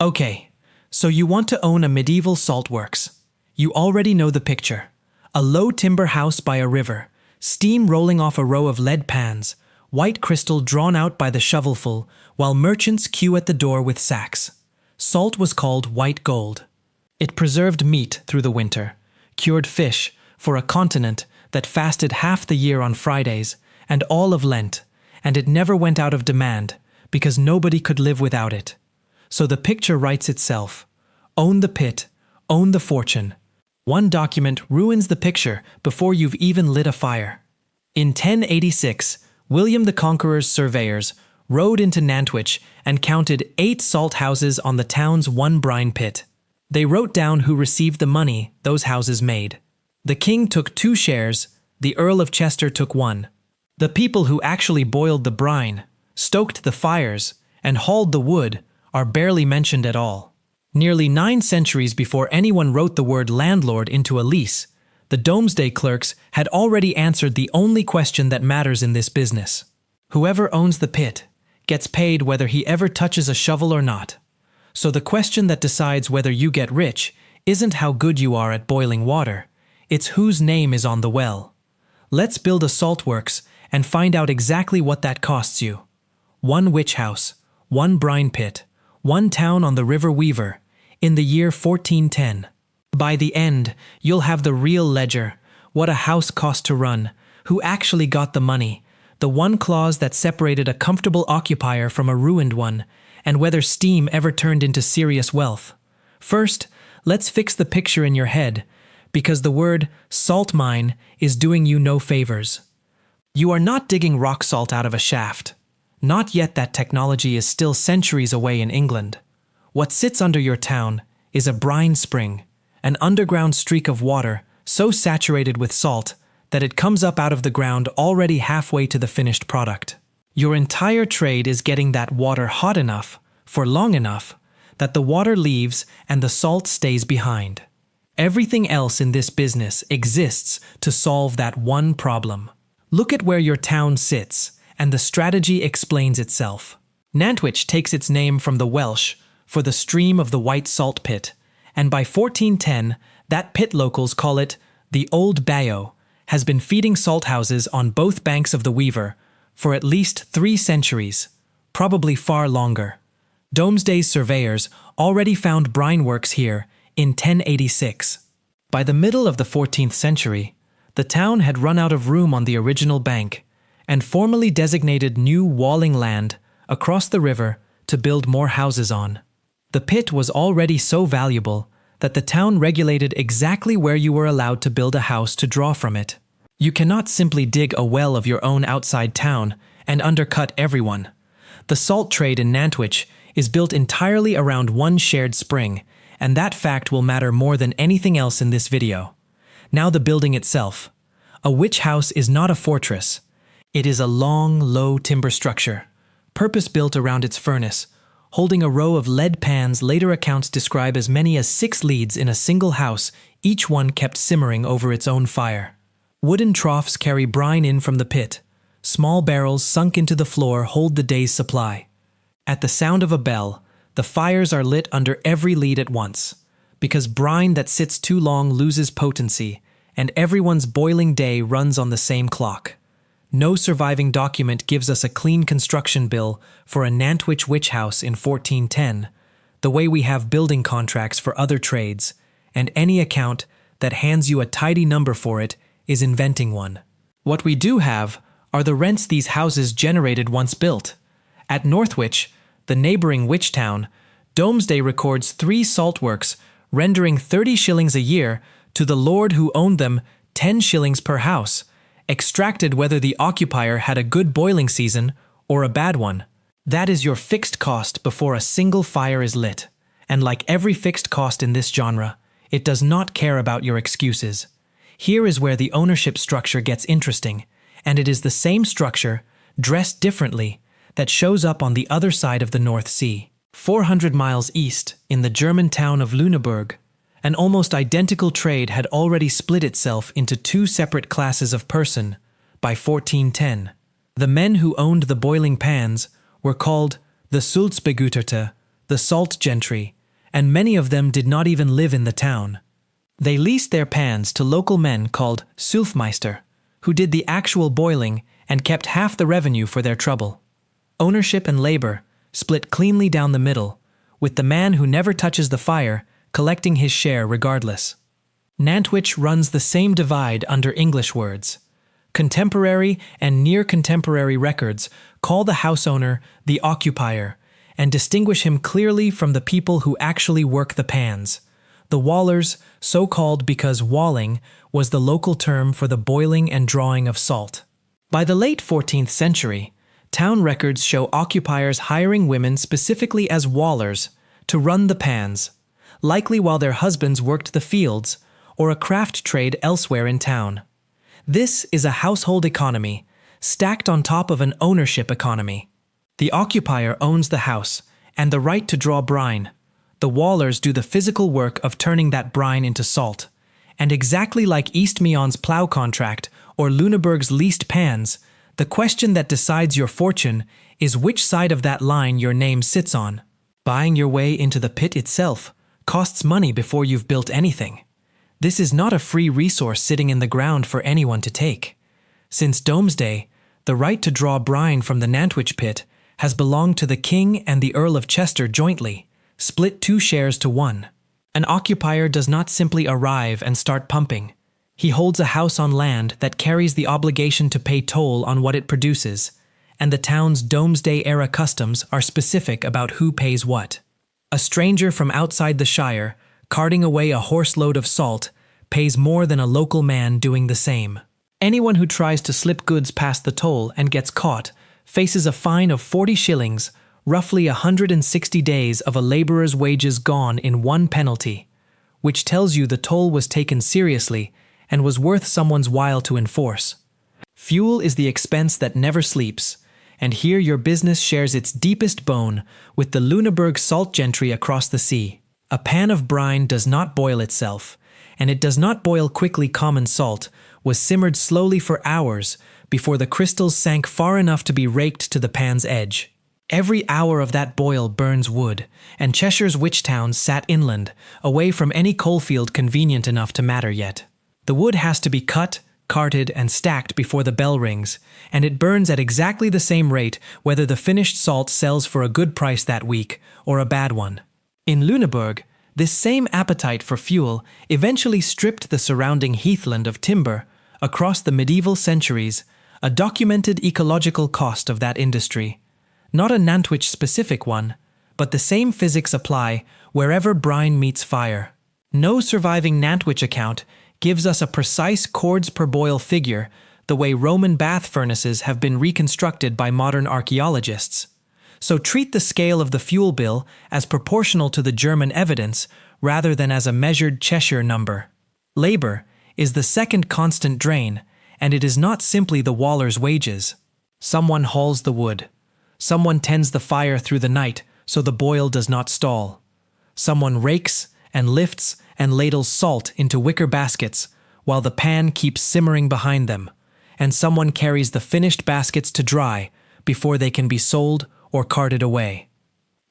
Okay, so you want to own a medieval salt works. You already know the picture. A low timber house by a river, steam rolling off a row of lead pans, white crystal drawn out by the shovelful, while merchants queue at the door with sacks. Salt was called white gold. It preserved meat through the winter, cured fish for a continent that fasted half the year on Fridays and all of Lent, and it never went out of demand because nobody could live without it. So the picture writes itself. Own the pit, own the fortune. One document ruins the picture before you've even lit a fire. In 1086, William the Conqueror's surveyors rode into Nantwich and counted 8 salt houses on the town's one brine pit. They wrote down who received the money those houses made. The king took 2 shares, the Earl of Chester took 1. The people who actually boiled the brine, stoked the fires, and hauled the wood are barely mentioned at all. Nearly 9 centuries before anyone wrote the word landlord into a lease, the Domesday clerks had already answered the only question that matters in this business. Whoever owns the pit gets paid whether he ever touches a shovel or not. So the question that decides whether you get rich isn't how good you are at boiling water, it's whose name is on the well. Let's build a salt works and find out exactly what that costs you. 1 witch house, 1 brine pit, 1 town on the River Weaver, in the year 1410. By the end, you'll have the real ledger, what a house cost to run, who actually got the money, the one clause that separated a comfortable occupier from a ruined one, and whether steam ever turned into serious wealth. First, let's fix the picture in your head, because the word salt mine is doing you no favors. You are not digging rock salt out of a shaft. Not yet. That technology is still centuries away in England. What sits under your town is a brine spring, an underground streak of water so saturated with salt that it comes up out of the ground already halfway to the finished product. Your entire trade is getting that water hot enough, for long enough, that the water leaves and the salt stays behind. Everything else in this business exists to solve that one problem. Look at where your town sits, and the strategy explains itself. Nantwich takes its name from the Welsh for the stream of the White Salt Pit, and by 1410, that pit locals call it the Old Bayou, has been feeding salt houses on both banks of the Weaver for at least 3 centuries, probably far longer. Domesday's surveyors already found brine works here in 1086. By the middle of the 14th century, the town had run out of room on the original bank and formally designated new walling land across the river to build more houses on. The pit was already so valuable that the town regulated exactly where you were allowed to build a house to draw from it. You cannot simply dig a well of your own outside town and undercut everyone. The salt trade in Nantwich is built entirely around one shared spring, and that fact will matter more than anything else in this video. Now the building itself. A witch house is not a fortress. It is a long, low timber structure, purpose-built around its furnace, holding a row of lead pans later accounts describe as many as 6 leads in a single house, each one kept simmering over its own fire. Wooden troughs carry brine in from the pit. Small barrels sunk into the floor hold the day's supply. At the sound of a bell, the fires are lit under every lead at once, because brine that sits too long loses potency, and everyone's boiling day runs on the same clock. No surviving document gives us a clean construction bill for a Nantwich witch house in 1410, the way we have building contracts for other trades, and any account that hands you a tidy number for it is inventing one. What we do have are the rents these houses generated once built. At Northwich, the neighboring witch town, Domesday records 3 salt works, rendering 30 shillings a year to the lord who owned them 10 shillings per house, extracted whether the occupier had a good boiling season or a bad one. That is your fixed cost before a single fire is lit, and like every fixed cost in this genre, it does not care about your excuses. Here is where the ownership structure gets interesting, and it is the same structure, dressed differently, that shows up on the other side of the North Sea. 400 miles east, in the German town of Lüneburg, an almost identical trade had already split itself into 2 separate classes of person by 1410. The men who owned the boiling pans were called the Sulzbegüterte, the salt gentry, and many of them did not even live in the town. They leased their pans to local men called Sulfmeister, who did the actual boiling and kept half the revenue for their trouble. Ownership and labor split cleanly down the middle, with the man who never touches the fire collecting his share regardless. Nantwich runs the same divide under English words. Contemporary and near-contemporary records call the house owner the occupier and distinguish him clearly from the people who actually work the pans. The wallers, so called because walling was the local term for the boiling and drawing of salt. By the late 14th century, town records show occupiers hiring women specifically as wallers to run the pans, likely while their husbands worked the fields or a craft trade elsewhere in town. This is a household economy, stacked on top of an ownership economy. The occupier owns the house and the right to draw brine. The wallers do the physical work of turning that brine into salt. And exactly like East Meon's plough contract or Lüneburg's leased pans, the question that decides your fortune is which side of that line your name sits on. Buying your way into the pit itself costs money before you've built anything. This is not a free resource sitting in the ground for anyone to take. Since Domesday, the right to draw brine from the Nantwich pit has belonged to the King and the Earl of Chester jointly, split 2 shares to 1. An occupier does not simply arrive and start pumping. He holds a house on land that carries the obligation to pay toll on what it produces, and the town's Domesday-era customs are specific about who pays what. A stranger from outside the shire, carting away a horse-load of salt, pays more than a local man doing the same. Anyone who tries to slip goods past the toll and gets caught faces a fine of 40 shillings, roughly 160 days of a laborer's wages gone in one penalty, which tells you the toll was taken seriously and was worth someone's while to enforce. Fuel is the expense that never sleeps, and here your business shares its deepest bone with the Lüneburg salt gentry across the sea. A pan of brine does not boil itself, and it does not boil quickly. Common salt was simmered slowly for hours before the crystals sank far enough to be raked to the pan's edge. Every hour of that boil burns wood, and Cheshire's witch towns sat inland, away from any coalfield convenient enough to matter yet. The wood has to be cut, carted, and stacked before the bell rings, and it burns at exactly the same rate whether the finished salt sells for a good price that week or a bad one. In Lüneburg, this same appetite for fuel eventually stripped the surrounding heathland of timber across the medieval centuries, a documented ecological cost of that industry. Not a Nantwich-specific one, but the same physics apply wherever brine meets fire. No surviving Nantwich account gives us a precise cords per boil figure the way Roman bath furnaces have been reconstructed by modern archaeologists. So treat the scale of the fuel bill as proportional to the German evidence rather than as a measured Cheshire number. Labor is the second constant drain, and it is not simply the waller's wages. Someone hauls the wood. Someone tends the fire through the night so the boil does not stall. Someone rakes and lifts and ladles salt into wicker baskets while the pan keeps simmering behind them, and someone carries the finished baskets to dry before they can be sold or carted away.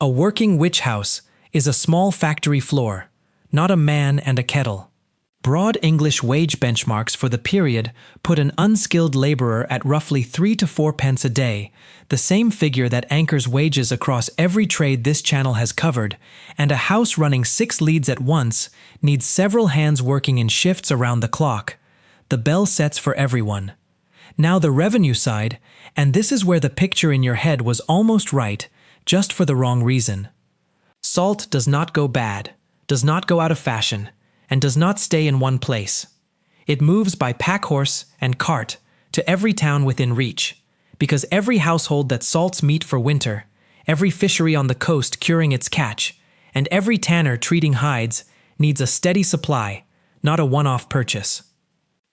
A working witch house is a small factory floor, not a man and a kettle. Broad English wage benchmarks for the period put an unskilled laborer at roughly 3 to 4 pence a day, the same figure that anchors wages across every trade this channel has covered, and a house running 6 leads at once needs several hands working in shifts around the clock. The bell sets for everyone. Now the revenue side, and this is where the picture in your head was almost right, just for the wrong reason. Salt does not go bad, does not go out of fashion, and does not stay in one place. It moves by packhorse and cart to every town within reach, because every household that salts meat for winter, every fishery on the coast curing its catch, and every tanner treating hides needs a steady supply, not a one-off purchase.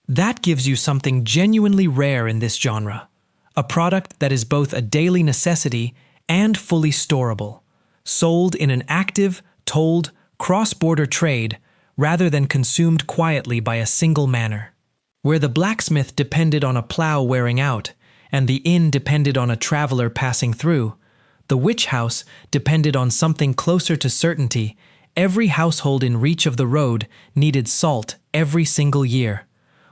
That gives you something genuinely rare in this genre, a product that is both a daily necessity and fully storable, sold in an active, tolled, cross-border trade rather than consumed quietly by a single manor. Where the blacksmith depended on a plough wearing out, and the inn depended on a traveler passing through, The which house depended on something closer to certainty. Every household in reach of the road needed salt every single year,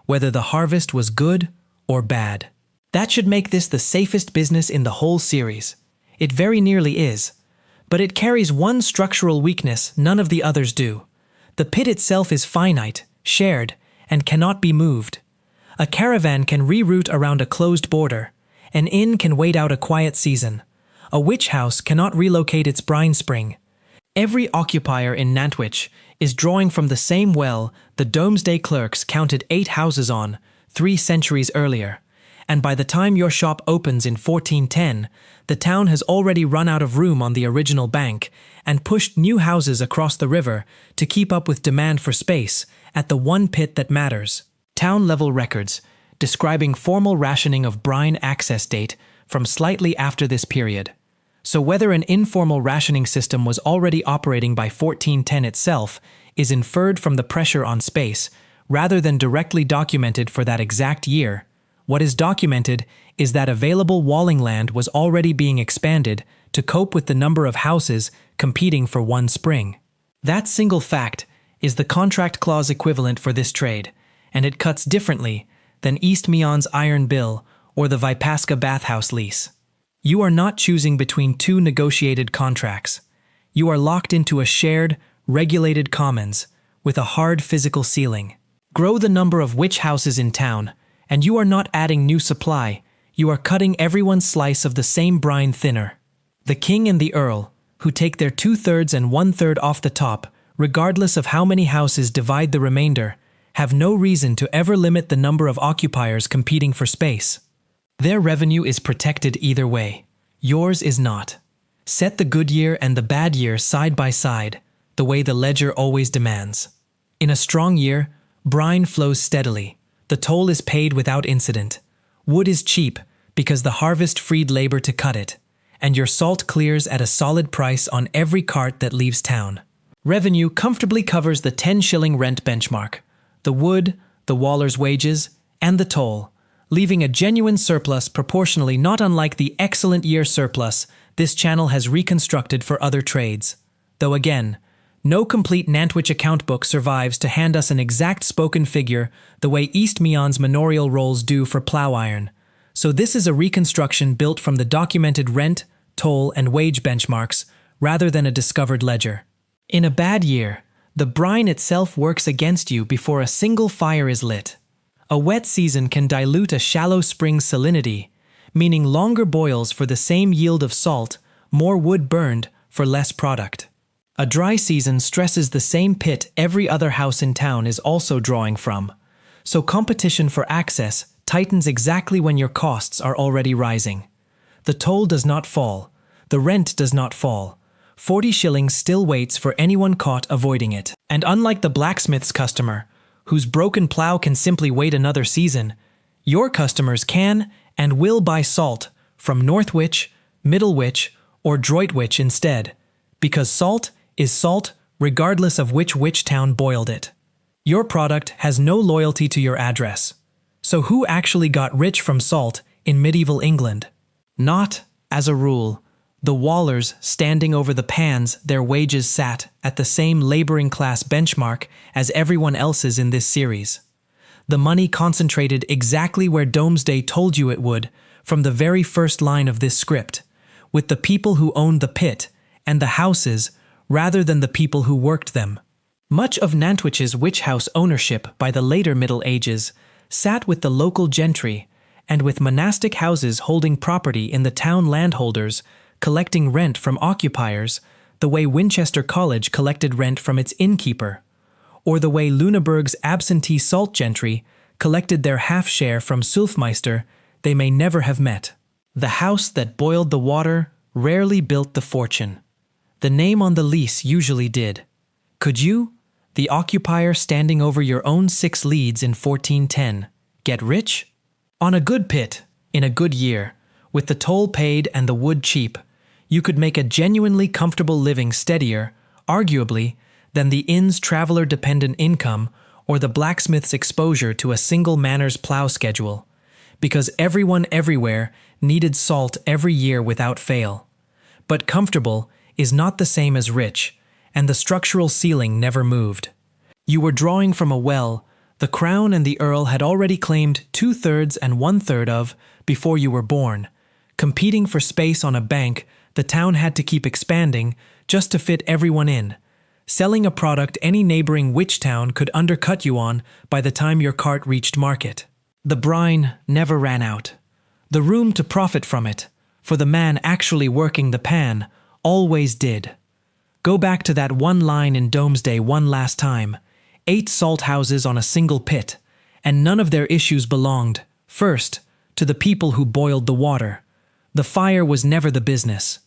whether the harvest was good or bad. That should make this the safest business in the whole series. It very nearly is. But it carries one structural weakness none of the others do. The pit itself is finite, shared, and cannot be moved. A caravan can reroute around a closed border. An inn can wait out a quiet season. A witch house cannot relocate its brine spring. Every occupier in Nantwich is drawing from the same well the Domesday clerks counted 8 houses on 3 centuries earlier. And by the time your shop opens in 1410, the town has already run out of room on the original bank and pushed new houses across the river to keep up with demand for space at the one pit that matters. Town-level records describing formal rationing of brine access date from slightly after this period. So whether an informal rationing system was already operating by 1410 itself is inferred from the pressure on space, rather than directly documented for that exact year. What is documented is that available walling land was already being expanded to cope with the number of houses competing for one spring. That single fact is the contract clause equivalent for this trade, and it cuts differently than East Meon's iron bill or the Vipaska bathhouse lease. You are not choosing between 2 negotiated contracts. You are locked into a shared, regulated commons with a hard physical ceiling. Grow the number of witch houses in town, and you are not adding new supply. You are cutting everyone's slice of the same brine thinner. The king and the earl, who take their 2/3 and 1/3 off the top, regardless of how many houses divide the remainder, have no reason to ever limit the number of occupiers competing for space. Their revenue is protected either way. Yours is not. Set the good year and the bad year side by side, the way the ledger always demands. In a strong year, brine flows steadily. The toll is paid without incident. Wood is cheap because the harvest freed labor to cut it, and your salt clears at a solid price on every cart that leaves town. Revenue comfortably covers the 10-shilling rent benchmark, the wood, the waller's wages, and the toll, leaving a genuine surplus proportionally not unlike the excellent year surplus this channel has reconstructed for other trades. Though again, no complete Nantwich account book survives to hand us an exact spoken figure the way East Meon's manorial rolls do for plough iron. So this is a reconstruction built from the documented rent, toll, and wage benchmarks rather than a discovered ledger. In a bad year, the brine itself works against you before a single fire is lit. A wet season can dilute a shallow spring's salinity, meaning longer boils for the same yield of salt, more wood burned for less product. A dry season stresses the same pit every other house in town is also drawing from, so competition for access tightens exactly when your costs are already rising. The toll does not fall, the rent does not fall. 40 shillings still waits for anyone caught avoiding it. And unlike the blacksmith's customer, whose broken plough can simply wait another season, your customers can and will buy salt from Northwich, Middlewich, or Droitwich instead, because salt is salt regardless of which town boiled it. Your product has no loyalty to your address. So who actually got rich from salt in medieval England? Not, as a rule, the wallers standing over the pans their wages sat at the same laboring class benchmark as everyone else's in this series. The money concentrated exactly where Domesday told you it would from the very first line of this script, with the people who owned the pit and the houses rather than the people who worked them. Much of Nantwich's witch house ownership by the later Middle Ages sat with the local gentry and with monastic houses holding property in the town landholders collecting rent from occupiers the way Winchester College collected rent from its innkeeper, or the way Lüneburg's absentee salt gentry collected their half-share from Sulfmeister they may never have met. The house that boiled the water rarely built the fortune. The name on the lease usually did. Could you, the occupier standing over your own 6 leads in 1410, get rich? On a good pit, in a good year, with the toll paid and the wood cheap, you could make a genuinely comfortable living steadier, arguably, than the inn's traveler-dependent income or the blacksmith's exposure to a single manor's plough schedule, because everyone everywhere needed salt every year without fail. But comfortable is not the same as rich, and the structural ceiling never moved. You were drawing from a well the Crown and the Earl had already claimed 2/3 and 1/3 of before you were born. Competing for space on a bank, the town had to keep expanding just to fit everyone in, selling a product any neighboring witch town could undercut you on by the time your cart reached market. The brine never ran out. The room to profit from it, for the man actually working the pan, always did. Go back to that one line in Domesday one last time. 8 salt houses on a single pit, and none of their issues belonged, first, to the people who boiled the water. The fire was never the business.